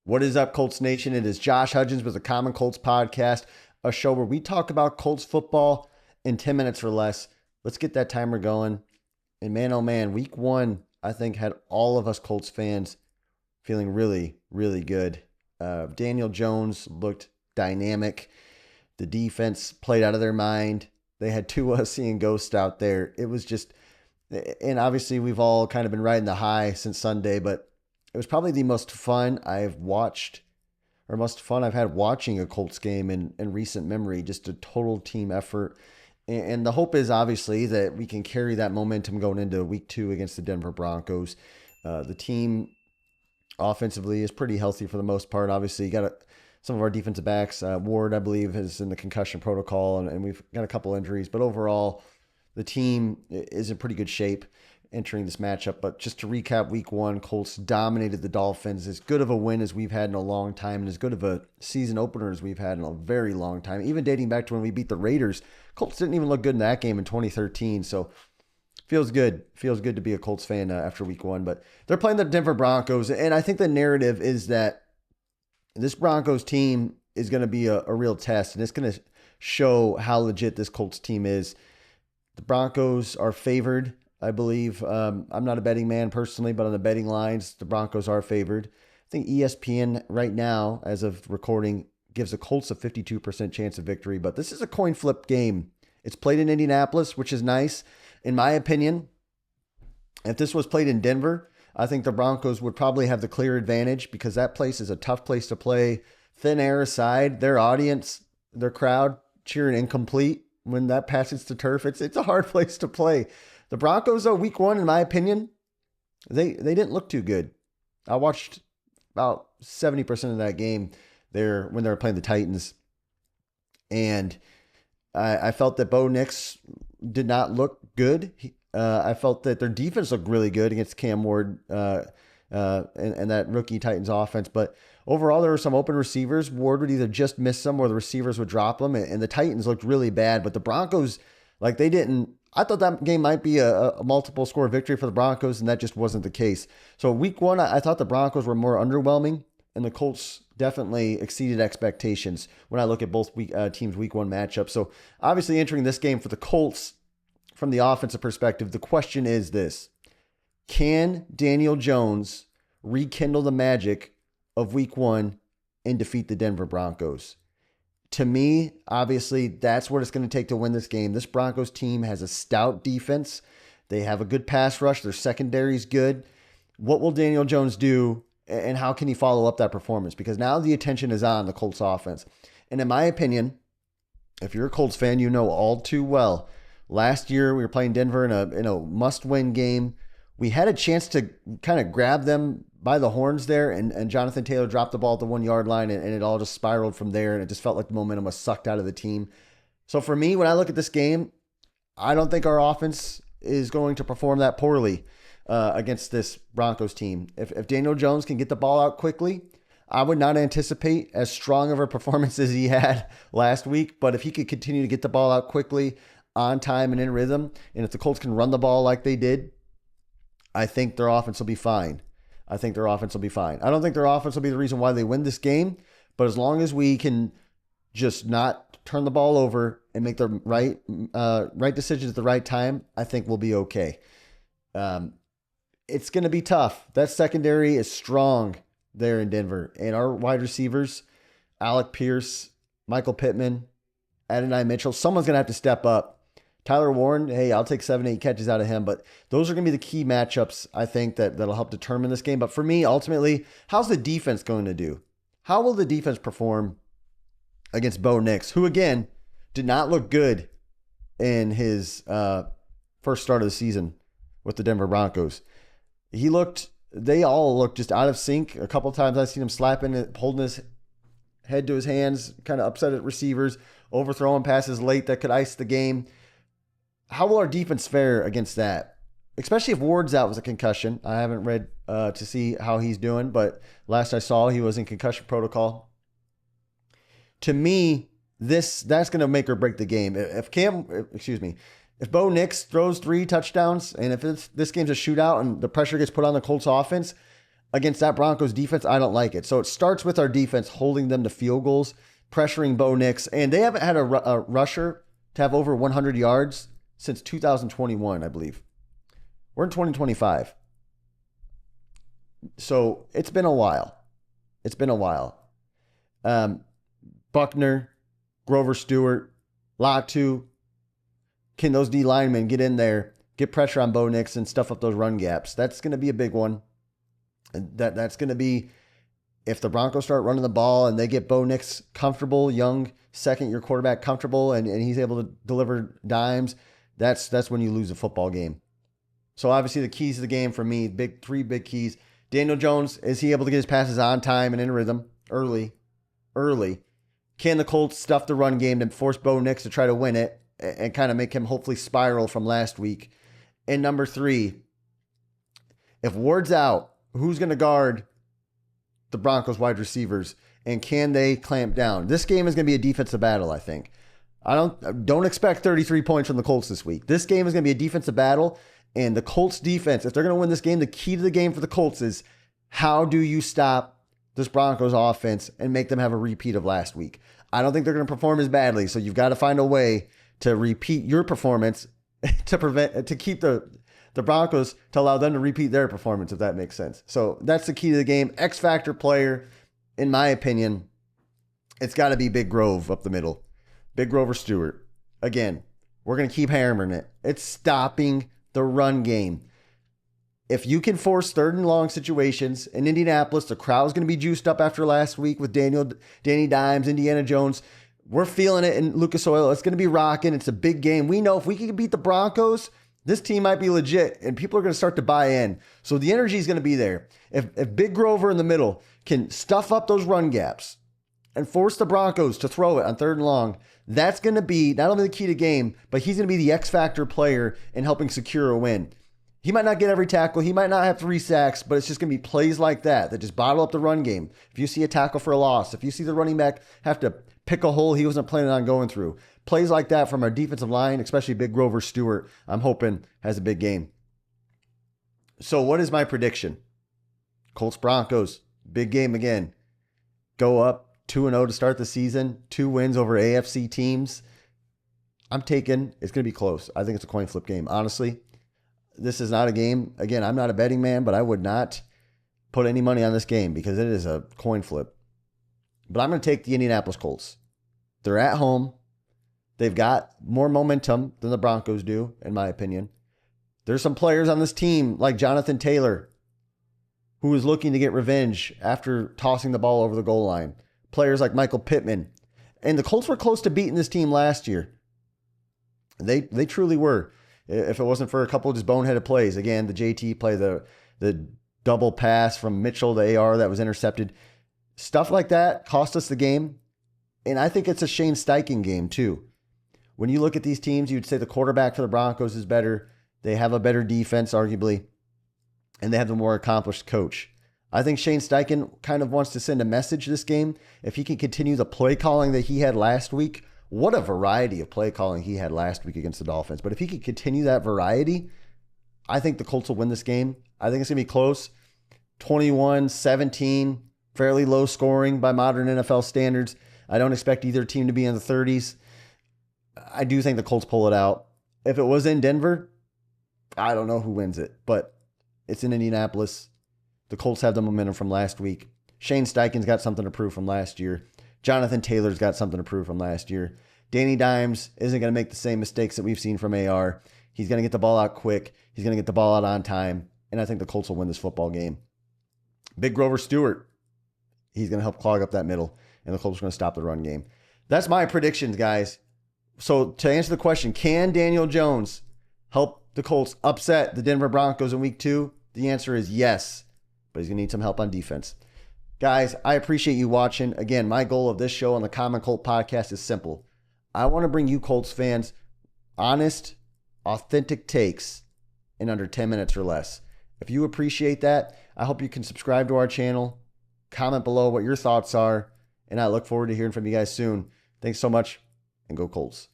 What is up, Colts Nation? It is Josh Hudgens with the Common Colts Podcast, a show where we talk about Colts football in 10 minutes or less. Let's get that timer going. And man, oh man, week one, I think, had all of us Colts fans feeling really, really good. Daniel Jones looked dynamic. The defense played out of their mind. They had Tua seeing ghosts out there. It was just, and obviously we've all kind of been riding the high since Sunday, but it was probably the most fun I've watched, or most fun I've had watching a Colts game in recent memory. Just a total team effort. And the hope is obviously that we can carry that momentum going into week two against the Denver Broncos. The team offensively is pretty healthy for the most part. Obviously, you got some of our defensive backs. Ward, I believe, is in the concussion protocol, and we've got a couple injuries. But overall, the team is in pretty good shape entering this matchup. But just to recap, week one, Colts dominated the Dolphins. As good of a win as we've had in a long time, and as good of a season opener as we've had in a very long time, even dating back to when we beat the Raiders. Colts didn't even look good in that game in 2013. So feels good. Feels good to be a Colts fan after week one. But they're playing the Denver Broncos, and I think the narrative is that this Broncos team is going to be a real test, and it's going to show how legit this Colts team is. The Broncos are favored, I believe. I'm not a betting man personally, but on the betting lines, the Broncos are favored. I think ESPN right now, as of recording, gives the Colts a 52% chance of victory, but this is a coin flip game. It's played in Indianapolis, which is nice. In my opinion, if this was played in Denver, I think the Broncos would probably have the clear advantage because that place is a tough place to play. Thin air aside, their audience, their crowd cheering incomplete when that passes to turf. It's a hard place to play. The Broncos, though, week one, in my opinion, they didn't look too good. I watched about 70% of that game there when they were playing the Titans. And I felt that Bo Nix did not look good. I felt that their defense looked really good against Cam Ward and that rookie Titans offense. But overall, there were some open receivers. Ward would either just miss them or the receivers would drop them. And the Titans looked really bad. But the Broncos, they didn't. I thought that game might be a multiple score victory for the Broncos, and that just wasn't the case. So week one, I thought the Broncos were more underwhelming, and the Colts definitely exceeded expectations when I look at both teams' week one matchups. So obviously entering this game for the Colts, from the offensive perspective, the question is this: can Daniel Jones rekindle the magic of week one and defeat the Denver Broncos? To me, obviously, that's what it's going to take to win this game. This Broncos team has a stout defense. They have a good pass rush. Their secondary is good. What will Daniel Jones do, and how can he follow up that performance? Because now the attention is on the Colts offense. And in my opinion, if you're a Colts fan, you know all too well, last year we were playing Denver in a must-win game. We had a chance to kind of grab them by the horns there, and Jonathan Taylor dropped the ball at the 1 yard line, and it all just spiraled from there, and it just felt like the momentum was sucked out of the team. So for me, when I look at this game, I don't think our offense is going to perform that poorly against this Broncos team. If Daniel Jones can get the ball out quickly, I would not anticipate as strong of a performance as he had last week, but if he could continue to get the ball out quickly, on time and in rhythm, and if the Colts can run the ball like they did, I think their offense will be fine. I don't think their offense will be the reason why they win this game, but as long as we can just not turn the ball over and make the right decisions at the right time, I think we'll be okay. It's going to be tough. That secondary is strong there in Denver, and our wide receivers, Alec Pierce, Michael Pittman, Adonai Mitchell, someone's going to have to step up. Tyler Warren, hey, I'll take 7-8 catches out of him, but those are going to be the key matchups, I think, that'll help determine this game. But for me, ultimately, how's the defense going to do? How will the defense perform against Bo Nix, who, again, did not look good in his first start of the season with the Denver Broncos? They all looked just out of sync. A couple of times I've seen him holding his head to his hands, kind of upset at receivers, overthrowing passes late that could ice the game. How will our defense fare against that? Especially if Ward's out with a concussion. I haven't read to see how he's doing, but last I saw, he was in concussion protocol. To me, that's going to make or break the game. If Bo Nix throws 3 touchdowns, and if this game's a shootout and the pressure gets put on the Colts offense, against that Broncos defense, I don't like it. So it starts with our defense holding them to field goals, pressuring Bo Nix, and they haven't had a rusher to have over 100 yards since 2021, I believe. We're in 2025. So it's been a while. It's been a while. Buckner, Grover Stewart, Latu, can those D linemen get in there, get pressure on Bo Nix and stuff up those run gaps? That's going to be a big one. That's going to be, if the Broncos start running the ball and they get Bo Nix comfortable, young second-year quarterback comfortable, and he's able to deliver dimes, that's when you lose a football game. So obviously the keys to the game for me, three big keys. Daniel Jones, is he able to get his passes on time and in rhythm early? Can the Colts stuff the run game and force Bo Nix to try to win it and kind of make him hopefully spiral from last week? And number 3, if Ward's out, who's going to guard the Broncos wide receivers, and can they clamp down? This game is going to be a defensive battle, I think. I don't expect 33 points from the Colts this week. This game is going to be a defensive battle, and the Colts defense, if they're going to win this game, the key to the game for the Colts is how do you stop this Broncos offense and make them have a repeat of last week? I don't think they're going to perform as badly, so you've got to find a way to repeat your performance to keep the Broncos, to allow them to repeat their performance, if that makes sense. So that's the key to the game. X factor player, in my opinion, it's got to be Big Grove up the middle. Big Grover Stewart. Again, we're going to keep hammering it. It's stopping the run game. If you can force 3rd and long situations in Indianapolis, the crowd's going to be juiced up after last week with Danny Dimes, Indiana Jones. We're feeling it in Lucas Oil. It's going to be rocking. It's a big game. We know if we can beat the Broncos, this team might be legit, and people are going to start to buy in. So the energy is going to be there. If Big Grover in the middle can stuff up those run gaps and force the Broncos to throw it on 3rd and long, that's going to be not only the key to game, but he's going to be the X factor player in helping secure a win. He might not get every tackle. He might not have 3 sacks, but it's just going to be plays like that just bottle up the run game. If you see a tackle for a loss, if you see the running back have to pick a hole he wasn't planning on going through, plays like that from our defensive line, especially Big Grover Stewart, I'm hoping has a big game. So what is my prediction? Colts Broncos, big game again. Go up 2-0 to start the season, 2 wins over AFC teams. I'm taking, it's going to be close. I think it's a coin flip game. Honestly, this is not a game. Again, I'm not a betting man, but I would not put any money on this game because it is a coin flip. But I'm going to take the Indianapolis Colts. They're at home. They've got more momentum than the Broncos do, in my opinion. There's some players on this team like Jonathan Taylor, who is looking to get revenge after tossing the ball over the goal line. Players like Michael Pittman. And the Colts were close to beating this team last year. They truly were. If it wasn't for a couple of just boneheaded plays. Again, the JT play, the double pass from Mitchell to AR that was intercepted. Stuff like that cost us the game. And I think it's a Shane Steichen game too. When you look at these teams, you'd say the quarterback for the Broncos is better. They have a better defense, arguably. And they have a more accomplished coach. I think Shane Steichen kind of wants to send a message this game. If he can continue the play calling that he had last week, what a variety of play calling he had last week against the Dolphins. But if he could continue that variety, I think the Colts will win this game. I think it's going to be close. 21-17, fairly low scoring by modern NFL standards. I don't expect either team to be in the 30s. I do think the Colts pull it out. If it was in Denver, I don't know who wins it, but it's in Indianapolis. The Colts have the momentum from last week. Shane Steichen's got something to prove from last year. Jonathan Taylor's got something to prove from last year. Danny Dimes isn't going to make the same mistakes that we've seen from AR. He's going to get the ball out quick. He's going to get the ball out on time. And I think the Colts will win this football game. Big Grover Stewart, he's going to help clog up that middle. And the Colts are going to stop the run game. That's my predictions, guys. So to answer the question, can Daniel Jones help the Colts upset the Denver Broncos in week 2? The answer is yes. But he's going to need some help on defense. Guys, I appreciate you watching. Again, my goal of this show on the Common Colt podcast is simple. I want to bring you Colts fans honest, authentic takes in under 10 minutes or less. If you appreciate that, I hope you can subscribe to our channel, comment below what your thoughts are, and I look forward to hearing from you guys soon. Thanks so much, and go Colts.